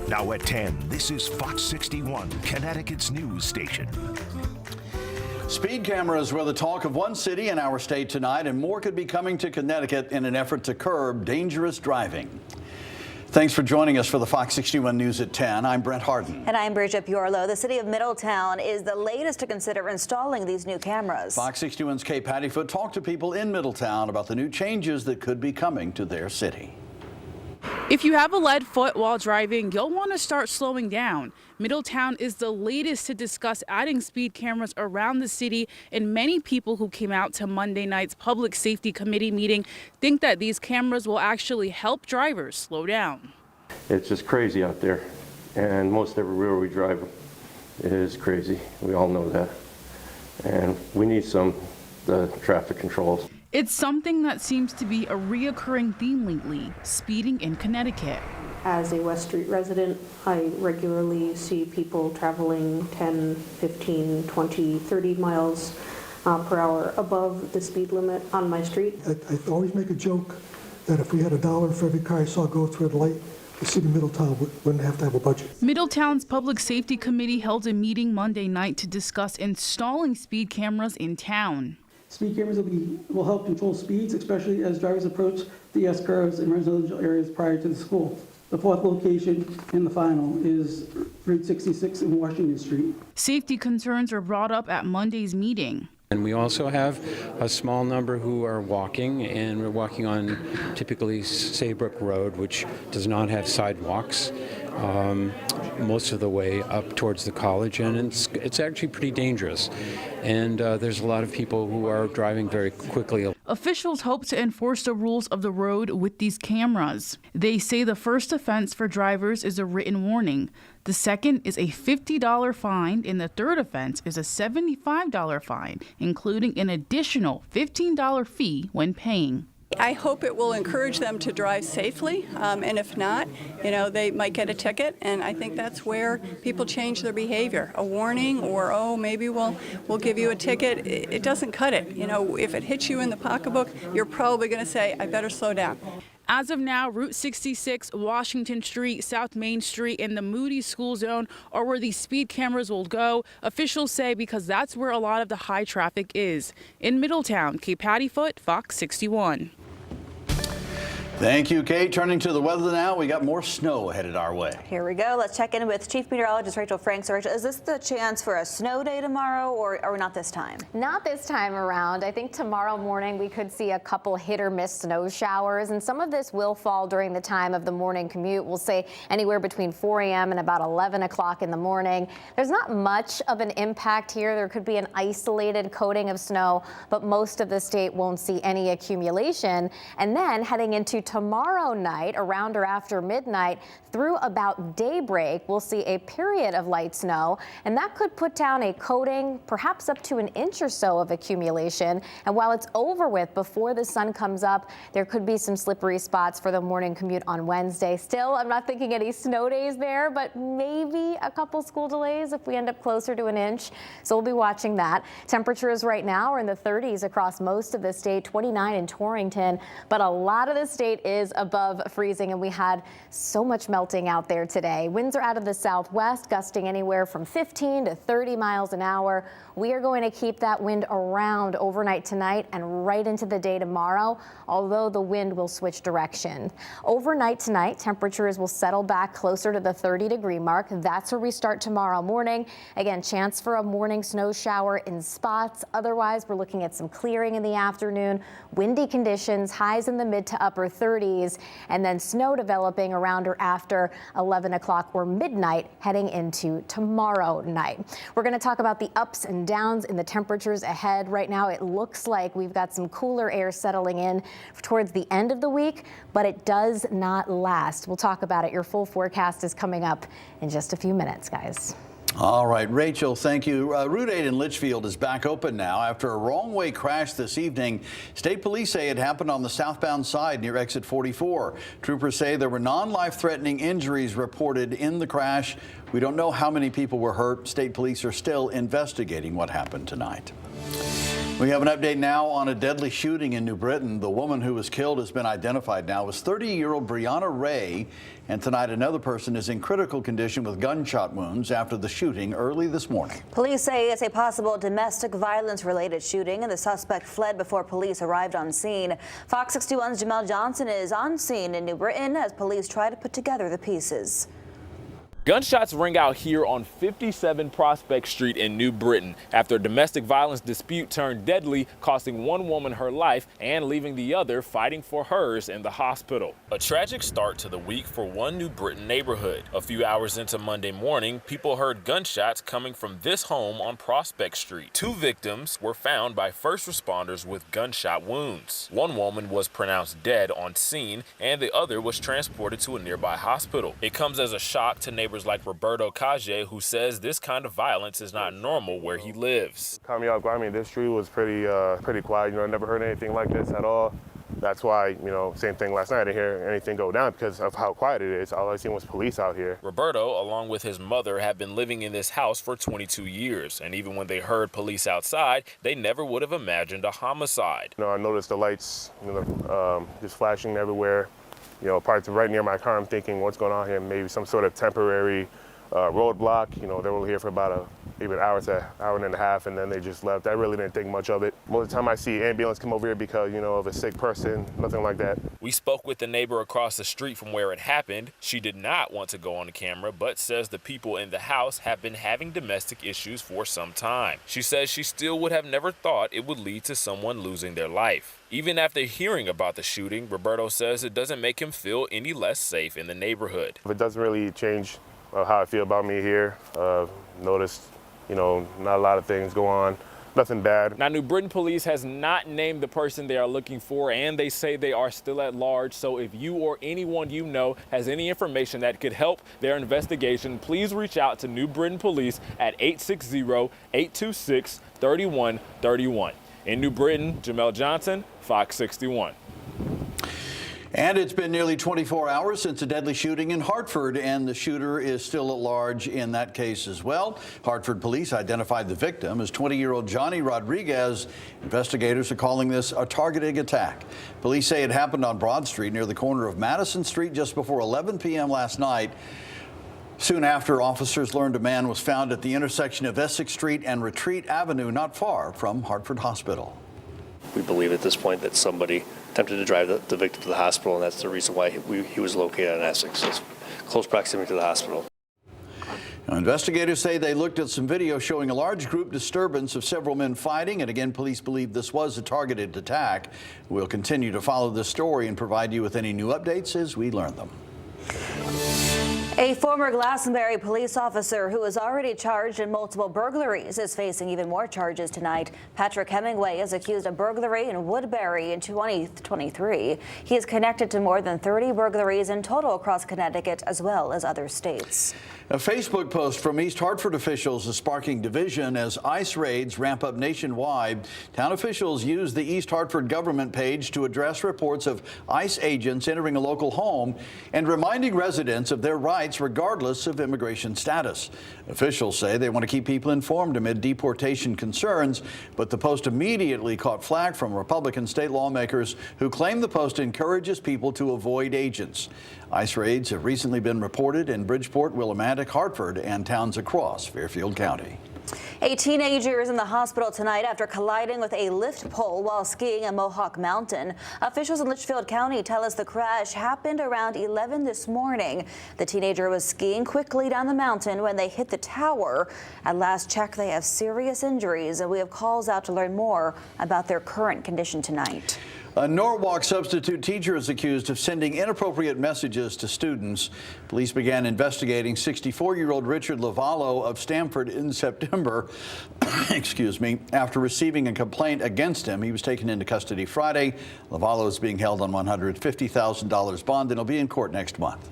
Now at 10, this is Fox 61, Connecticut's news station. Speed cameras were the talk of one city in our state tonight, and more could be coming to Connecticut in an effort to curb dangerous driving. Thanks for joining us for the Fox 61 News at 10. I'm Brent Harden. And I'm Bridget Bjorlo. The city of Middletown is the latest to consider installing these new cameras. Fox 61's Kate Pattyfoot talked to people in Middletown about the new changes that could be coming to their city. If you have a lead foot while driving, you'll want to start slowing down. Middletown is the latest to discuss adding speed cameras around the city, and many people who came out to Monday night's Public Safety Committee meeting think that these cameras will actually help drivers slow down. It's just crazy out there, and most everywhere we drive is crazy. We all know that, and we need the traffic controls. It's something that seems to be a reoccurring theme lately, speeding in Connecticut. As a West Street resident, I regularly see people traveling 10, 15, 20, 30 miles per hour above the speed limit on my street. I always make a joke that if we had $1 for every car I saw go through a light, the city of Middletown wouldn't have to have a budget. Middletown's Public Safety Committee held a meeting Monday night to discuss installing speed cameras in town. Speed cameras will help control speeds, especially as drivers approach the S-curves in residential areas prior to the school. The fourth location in the final is Route 66 in Washington Street. Safety concerns were brought up at Monday's meeting. And we also have a small number who are walking, and we're walking on typically Saybrook Road, which does not have sidewalks most of the way up towards the college, and it's actually pretty dangerous. And there's a lot of people who are driving very quickly. Officials hope to enforce the rules of the road with these cameras. They say the first offense for drivers is a written warning. The second is a $50 fine, and the third offense is a $75 fine, including an additional $15 fee when paying. I hope it will encourage them to drive safely, and if not, they might get a ticket, and I think that's where people change their behavior. A warning, or oh, maybe we'll give you a ticket. It doesn't cut it. If it hits you in the pocketbook, you're probably going to say, I better slow down. As of now, Route 66, Washington Street, South Main Street, and the Moody School Zone are where these speed cameras will go. Officials say because that's where a lot of the high traffic is. In Middletown, Kate Pattyfoot, Fox 61. Thank you, Kate. Turning to the weather now, we got more snow headed our way. Here we go. Let's check in with Chief Meteorologist Rachel Frank. So, Rachel, is this the chance for a snow day tomorrow, or not this time? Not this time around. I think tomorrow morning we could see a couple hit or miss snow showers, and some of this will fall during the time of the morning commute. We'll say anywhere between 4 a.m. and about 11 o'clock in the morning. There's not much of an impact here. There could be an isolated coating of snow, but most of the state won't see any accumulation. And then heading into tomorrow night, around or after midnight, through about daybreak, we'll see a period of light snow, and that could put down a coating, perhaps up to an inch or so of accumulation. And while it's over with before the sun comes up, there could be some slippery spots for the morning commute on Wednesday. Still, I'm not thinking any snow days there, but maybe a couple school delays if we end up closer to an inch. So we'll be watching that. Temperatures right now are in the 30s across most of the state, 29 in Torrington, but a lot of the state is above freezing, and we had so much melting out there today. Winds are out of the southwest, gusting anywhere from 15 to 30 miles an hour. We are going to keep that wind around overnight tonight and right into the day tomorrow, although the wind will switch direction. Overnight tonight, temperatures will settle back closer to the 30-degree mark. That's where we start tomorrow morning. Again, chance for a morning snow shower in spots. Otherwise, we're looking at some clearing in the afternoon. Windy conditions, highs in the mid to upper 30s, and then snow developing around or after 11 o'clock or midnight heading into tomorrow night. We're going to talk about the ups and downs in the temperatures ahead. Right now, it looks like we've got some cooler air settling in towards the end of the week, but it does not last. We'll talk about it. Your full forecast is coming up in just a few minutes, guys. All right, Rachel, thank you. Route 8 in Litchfield is back open now after a wrong-way crash this evening. State police say it happened on the southbound side near exit 44. Troopers say there were non-life-threatening injuries reported in the crash. We don't know how many people were hurt. State police are still investigating what happened tonight. We have an update now on a deadly shooting in New Britain. The woman who was killed has been identified now as 30-year-old Brianna Ray. And tonight, another person is in critical condition with gunshot wounds after the shooting early this morning. Police say it's a possible domestic violence-related shooting, and the suspect fled before police arrived on scene. Fox 61's Jamel Johnson is on scene in New Britain as police try to put together the pieces. Gunshots ring out here on 57 Prospect Street in New Britain after a domestic violence dispute turned deadly, costing one woman her life and leaving the other fighting for hers in the hospital. A tragic start to the week for one New Britain neighborhood. A few hours into Monday morning, people heard gunshots coming from this home on Prospect Street. Two victims were found by first responders with gunshot wounds. One woman was pronounced dead on scene and the other was transported to a nearby hospital. It comes as a shock to neighbors like Roberto Cage, who says this kind of violence is not normal where he lives. Caught me off guard. I mean, this street was pretty quiet. You know, I never heard anything like this at all. That's why, you know, same thing last night. I didn't hear anything go down because of how quiet it is. All I seen was police out here. Roberto, along with his mother, have been living in this house for 22 years. And even when they heard police outside, they never would have imagined a homicide. You know, I noticed the lights, just flashing everywhere. You know, parts right near my car, I'm thinking, what's going on here? Maybe some sort of temporary roadblock. You know, they were here for about maybe an hour to hour and a half, and then they just left. I really didn't think much of it. Most of the time I see ambulance come over here because, you know, of a sick person, nothing like that. We spoke with the neighbor across the street from where it happened. She did not want to go on the camera, but says the people in the house have been having domestic issues for some time. She says she still would have never thought it would lead to someone losing their life. Even after hearing about the shooting, Roberto says it doesn't make him feel any less safe in the neighborhood. It doesn't really change how I feel about me here. Noticed, you know, not a lot of things go on. Nothing bad. Now, New Britain police has not named the person they are looking for, and they say they are still at large. So if you or anyone you know has any information that could help their investigation, please reach out to New Britain Police at 860-826-3131. In New Britain, Jamel Johnson, Fox 61. And it's been nearly 24 hours since a deadly shooting in Hartford, and the shooter is still at large in that case as well. Hartford police identified the victim as 20-year-old Johnny Rodriguez. Investigators are calling this a targeted attack. Police say it happened on Broad Street near the corner of Madison Street just before 11 p.m. last night. Soon after, officers learned a man was found at the intersection of Essex Street and Retreat Avenue, not far from Hartford Hospital. We believe at this point that somebody attempted to drive the victim to the hospital, and that's the reason why he was located in Essex. It's close proximity to the hospital. Now, investigators say they looked at some video showing a large group disturbance of several men fighting, and again, police believe this was a targeted attack. We'll continue to follow this story and provide you with any new updates as we learn them. A former Glastonbury police officer who is already charged in multiple burglaries is facing even more charges tonight. Patrick Hemingway is accused of burglary in Woodbury in 2023. He is connected to more than 30 burglaries in total across Connecticut as well as other states. A Facebook post from East Hartford officials is sparking division as ICE raids ramp up nationwide. Town officials use the East Hartford government page to address reports of ICE agents entering a local home and reminding residents of their rights regardless of immigration status. Officials say they want to keep people informed amid deportation concerns, but the post immediately caught flack from Republican state lawmakers who claim the post encourages people to avoid agents. ICE raids have recently been reported in Bridgeport, Willimantic, Hartford, and towns across Fairfield County. A teenager is in the hospital tonight after colliding with a lift pole while skiing at Mohawk Mountain. Officials in Litchfield County tell us the crash happened around 11 this morning. The teenager was skiing quickly down the mountain when they hit the tower. At last check, they have serious injuries, and we have calls out to learn more about their current condition tonight. A Norwalk substitute teacher is accused of sending inappropriate messages to students. Police began investigating 64-year-old Richard Lavallo of Stamford in September, after receiving a complaint against him. He was taken into custody Friday. Lavallo is being held on $150,000 bond and will be in court next month.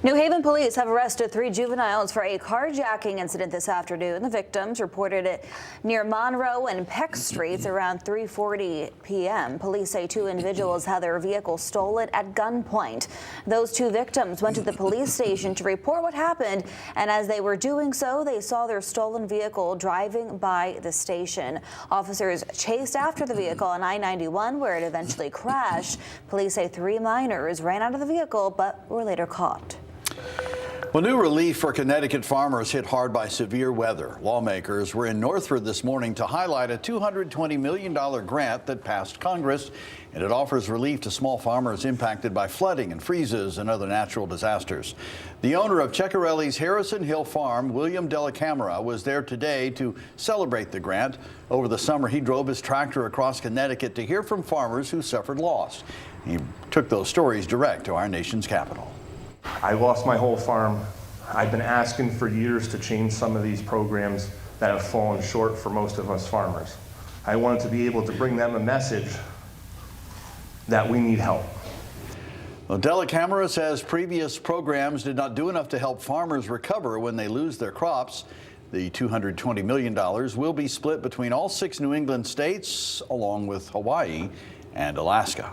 New Haven police have arrested 3 juveniles for a carjacking incident this afternoon. The victims reported it near Monroe and Peck Streets around 3:40 p.m. Police say 2 individuals had their vehicle stolen at gunpoint. Those 2 victims went to the police station to report what happened, and as they were doing so, they saw their stolen vehicle driving by the station. Officers chased after the vehicle on I-91, where it eventually crashed. Police say 3 minors ran out of the vehicle but were later caught. Well, new relief for Connecticut farmers hit hard by severe weather. Lawmakers were in Northford this morning to highlight a $220 million grant that passed Congress, and it offers relief to small farmers impacted by flooding and freezes and other natural disasters. The owner of Ceccarelli's Harrison Hill Farm, William Della Camera, was there today to celebrate the grant. Over the summer, he drove his tractor across Connecticut to hear from farmers who suffered loss. He took those stories direct to our nation's capital. I lost my whole farm. I've been asking for years to change some of these programs that have fallen short for most of us farmers. I wanted to be able to bring them a message that we need help. Well, Della Camera says previous programs did not do enough to help farmers recover when they lose their crops. The $220 million will be split between all 6 New England states, along with Hawaii and Alaska.